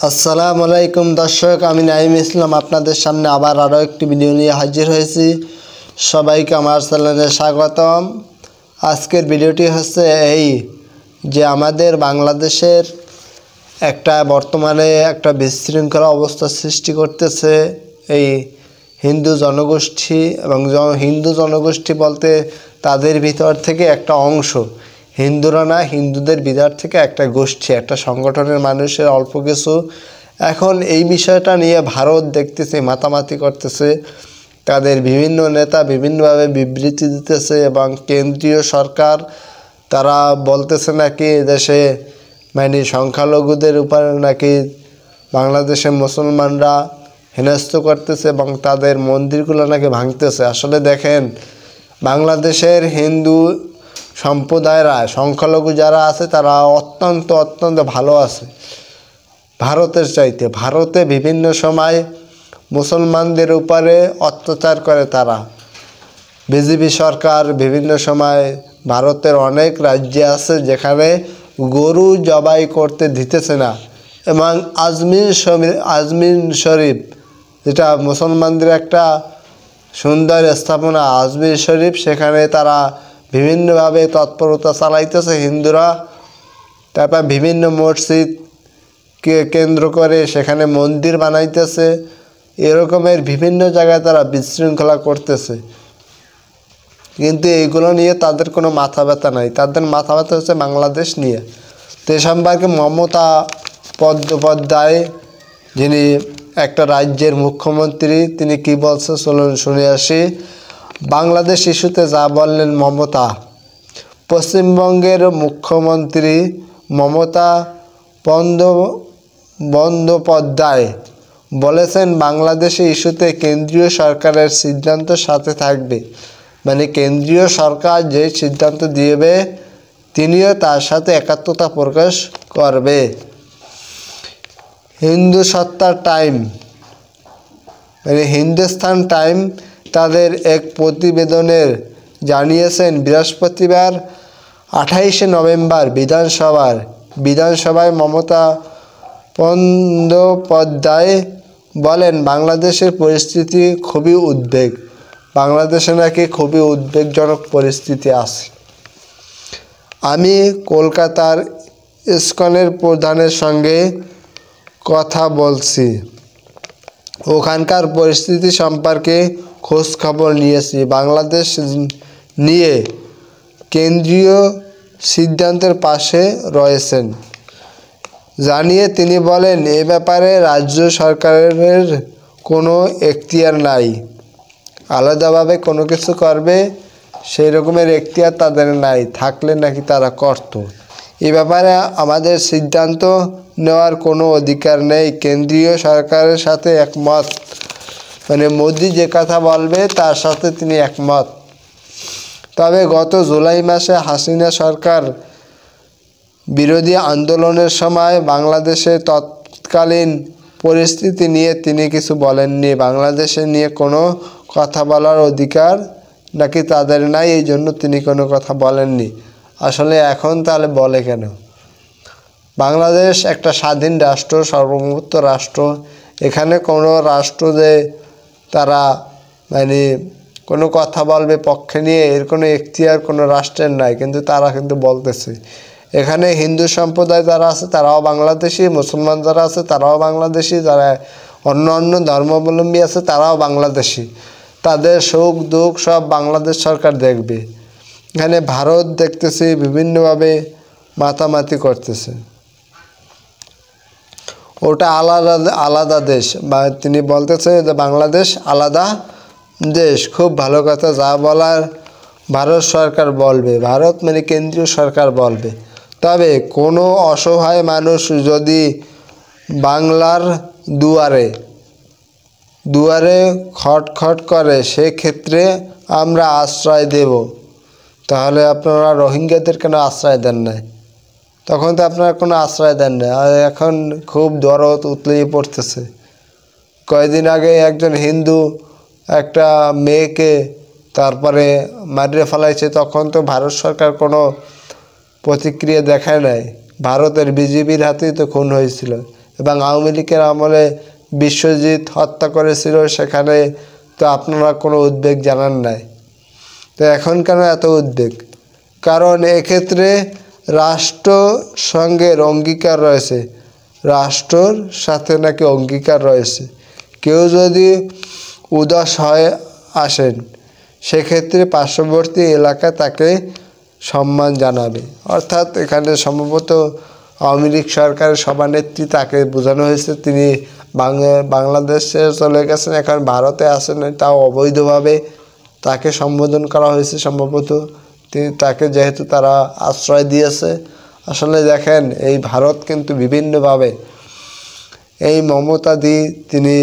আসসালামু আলাইকুম দর্শক, আমি নাঈম ইসলাম আপনাদের সামনে আবার আরও একটি ভিডিও নিয়ে হাজির হয়েছি। সবাইকে আমার চ্যানেলে স্বাগতম। আজকের ভিডিওটি হচ্ছে এই যে আমাদের বাংলাদেশের বর্তমানে একটা বিশৃঙ্খলা অবস্থা সৃষ্টি করতেছে এই হিন্দু জনগোষ্ঠী, এবং হিন্দু জনগোষ্ঠী বলতে তাদের ভিতর থেকে একটা অংশ, হিন্দুরা না, হিন্দুদের ভিতর থেকে একটা গোষ্ঠী, একটা সংগঠনের মানুষের অল্প কিছু এখন এই বিষয়টা নিয়ে ভারত দেখতেছে, মাতামাতি করতেছে। তাদের বিভিন্ন নেতা বিভিন্নভাবে বিবৃতি দিতেছে এবং কেন্দ্রীয় সরকার তারা বলতেছে নাকি দেশে সংখ্যালঘুদের উপরে নাকি বাংলাদেশের মুসলমানরা হেনস্থ করতেছে এবং তাদের মন্দিরগুলো নাকি ভাঙতেছে। আসলে দেখেন, বাংলাদেশের হিন্দু সম্প্রদায়রা, সংখ্যালঘু যারা আছে তারা অত্যন্ত ভালো আছে ভারতের চাইতে। ভারতে বিভিন্ন সময় মুসলমানদের উপরে অত্যাচার করে তারা, বিজেপি সরকার। বিভিন্ন সময় ভারতের অনেক রাজ্যে আছে যেখানে গরু জবাই করতে দিতেছে না, এবং আজমির শরীফ যেটা মুসলমানদের একটা সুন্দর স্থাপনা, আজমির শরীফ, সেখানে তারা বিভিন্নভাবে তৎপরতা চালাইতেছে হিন্দুরা। তারপর বিভিন্ন মসজিদকে কেন্দ্র করে সেখানে মন্দির বানাইতেছে। এরকমের বিভিন্ন জায়গায় তারা বিশৃঙ্খলা করতেছে, কিন্তু এইগুলো নিয়ে তাদের কোনো মাথা ব্যথা নাই। তাদের মাথা ব্যথা হচ্ছে বাংলাদেশ নিয়ে। তো এ সম্পর্কে মমতা বন্দ্যোপাধ্যায়, যিনি একটা রাজ্যের মুখ্যমন্ত্রী, তিনি কি বলছে চলুন শুনে আসি। বাংলাদেশ ইস্যুতে যা বললেন মমতা। পশ্চিমবঙ্গের মুখ্যমন্ত্রী মমতা বন্দ্যোপাধ্যায় বলেছেন, বাংলাদেশি ইস্যুতে কেন্দ্রীয় সরকারের সিদ্ধান্ত সাথে থাকবে, কেন্দ্রীয় সরকার যে সিদ্ধান্ত দিবে তিনিও তার সাথে একাত্মতা প্রকাশ করবে। হিন্দুসত্তার টাইম হিন্দুস্তান টাইম তাদের এক প্রতিবেদনের জানিয়েছেন, বৃহস্পতিবার 28শে নভেম্বর বিধানসভায় মমতা বন্দ্যোপাধ্যায় বলেন, বাংলাদেশের পরিস্থিতি খুবই বাংলাদেশে নাকি খুবই উদ্বেগজনক পরিস্থিতি আছে। আমি কলকাতার ইসকনের প্রধানের সঙ্গে কথা বলছি, ওখানকার পরিস্থিতি সম্পর্কে খোঁজ খবর নিয়েছি। বাংলাদেশ নিয়ে কেন্দ্রীয় সিদ্ধান্তের পাশে রয়েছেন জানিয়ে তিনি বলেন, এ ব্যাপারে রাজ্য সরকারের কোনো এখতিয়ার নাই, আলাদাভাবে কোনো কিছু করবে সেই রকমের এখতিয়ার তাদের নাই, থাকলে নাকি তারা করত। এ ব্যাপারে আমাদের সিদ্ধান্ত নেওয়ার কোনো অধিকার নেই। কেন্দ্রীয় সরকারের সাথে একমত, মোদি যে কথা বলবে তার সাথে তিনি একমত। তবে গত জুলাই মাসে হাসিনা সরকার বিরোধী আন্দোলনের সময় বাংলাদেশের তৎকালীন পরিস্থিতি নিয়ে তিনি কিছু বলেননি। বাংলাদেশে নিয়ে কোনো কথা বলার অধিকার নাকি তাদের নাই, এই জন্য তিনি কোনো কথা বলেননি। আসলে এখন তাহলে বলে কেন? বাংলাদেশ একটা স্বাধীন রাষ্ট্র, সার্বভৌমত্ব রাষ্ট্র। এখানে কোনো রাষ্ট্র যে তারা কোনো কথা বলবে পক্ষে নিয়ে, এর কোনো এখতিয়ার কোনো রাষ্ট্রের নাই, কিন্তু তারা কিন্তু বলতেছে। এখানে হিন্দু সম্প্রদায় যারা আছে তারাও বাংলাদেশি, মুসলমান যারা আছে তারাও বাংলাদেশি, যারা অন্য ধর্মাবলম্বী আছে তারাও বাংলাদেশি। তাদের সুখ দুঃখ সব বাংলাদেশ সরকার দেখবে। এখানে ভারত দেখতেছি বিভিন্নভাবে মাতামাতি করতেছে, ওটা আলাদা দেশ, বা তিনি বলতেছে যে বাংলাদেশ আলাদা দেশ। খুব ভালো কথা, যা বলার ভারত সরকার বলবে, ভারত কেন্দ্রীয় সরকার বলবে। তবে কোনো অসহায় মানুষ যদি বাংলার দুয়ারে খটখট করে, সেক্ষেত্রে আমরা আশ্রয় দেব। তাহলে আপনারা রোহিঙ্গাদের কেন আশ্রয় দেন না? তখন তো আপনারা কোনো আশ্রয় দেন না। আর এখন খুব দরদ উতলিয়ে পড়তেছে। কয়েকদিন আগে একজন হিন্দু একটা মেয়েকে তারপরে মারিয়ে ফেলাইছে, তখন তো ভারত সরকার কোনো প্রতিক্রিয়া দেখায় নাই। ভারতের বিজেপির হাতেই তো খুন হয়েছিল। এবং আওয়ামী লীগের আমলে বিশ্বজিৎ হত্যা করেছিল, সেখানে তো আপনারা কোনো উদ্বেগ জানান নাই। তো এখন কেন এত উদ্বেগ? কারণ এক্ষেত্রে রাষ্ট্র সঙ্গের অঙ্গীকার রয়েছে, রাষ্ট্রর সাথে নাকি অঙ্গীকার রয়েছে। কেউ যদি উদাস হয়ে আসেন সেক্ষেত্রে পার্শ্ববর্তী এলাকা তাকে সম্মান জানাবে। অর্থাৎ এখানে সম্ভবত আওয়ামী লীগ সরকারের সভানেত্রী, তাকে বোঝানো হয়েছে তিনি বাংলাদেশে চলে গেছেন, এখন ভারতে আছেন, তাও অবৈধভাবে তাকে সম্বোধন করা হয়েছে সম্ভবত। তাকে যেহেতু তারা আশ্রয় দিয়েছে। আসলে দেখেন, এই ভারত কিন্তু বিভিন্নভাবে, এই মমতাদি তিনি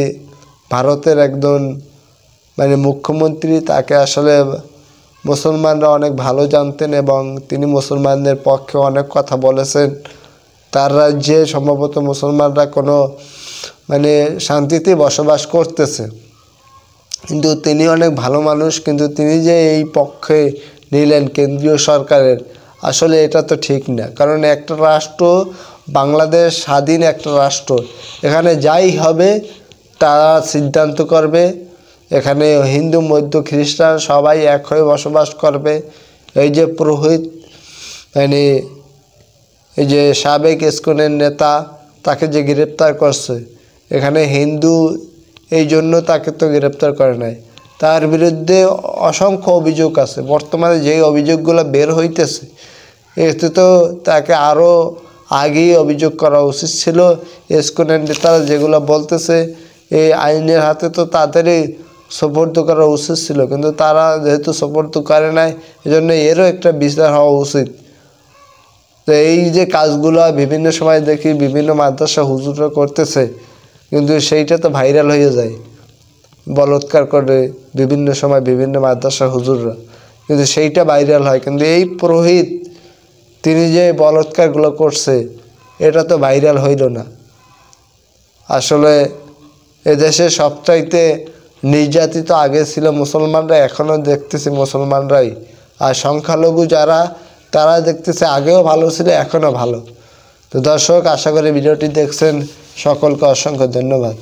ভারতের একজন মুখ্যমন্ত্রী, তাকে আসলে মুসলমানরা অনেক ভালো জানতেন এবং তিনি মুসলমানদের পক্ষে অনেক কথা বলেছেন। তার রাজ্যে সম্ভবত মুসলমানরা কোনো শান্তিতে বসবাস করতেছে, কিন্তু তিনি অনেক ভালো মানুষ। কিন্তু তিনি যে এই পক্ষে নিলেন কেন্দ্রীয় সরকারের, আসলে এটা তো ঠিক না। কারণ একটা রাষ্ট্র, বাংলাদেশ স্বাধীন একটা রাষ্ট্র, এখানে যাই হবে তারা সিদ্ধান্ত করবে। এখানে হিন্দু, বৌদ্ধ, খ্রিস্টান সবাই এক হয়ে বসবাস করবে। এই যে পুরোহিত, এই যে সাবেক ইসকনের নেতা, তাকে যে গ্রেপ্তার করছে, এখানে হিন্দু এই জন্য তাকে তো গ্রেপ্তার করে নাই, তার বিরুদ্ধে অসংখ্য অভিযোগ আছে। বর্তমানে যেই অভিযোগগুলো বের হইতেছে, এতে তো তাকে আরও আগেই অভিযোগ করা উচিত ছিল। ইসকনের নেতারা যেগুলো বলতেছে, এই আইনের হাতে তো তাদেরই সোপর্দ করা উচিত ছিল, কিন্তু তারা যেহেতু সোপর্দ করে নাই, এজন্য এরও একটা বিচার হওয়া উচিত। তো এই যে কাজগুলো বিভিন্ন সময় দেখি বিভিন্ন মাদ্রাসা হুজুররা করতেছে, কিন্তু সেইটা তো ভাইরাল হয়ে যায়, বলৎকার করে বিভিন্ন সময় বিভিন্ন মাদ্রাসা হুজুররা, কিন্তু সেইটা ভাইরাল হয়। কিন্তু এই পুরোহিত তিনি যে বলৎকারগুলো করছে, এটা তো ভাইরাল হইল না। আসলে এদেশে সবচাইতে নির্যাতিত আগে ছিল মুসলমানরা, এখনও দেখতেছি মুসলমানরাই। আর সংখ্যালঘু যারা, তারা দেখতেছে আগেও ভালো ছিল, এখনও ভালো। তো দর্শক, আশা করি ভিডিওটি দেখছেন। সকলকে অসংখ্য ধন্যবাদ।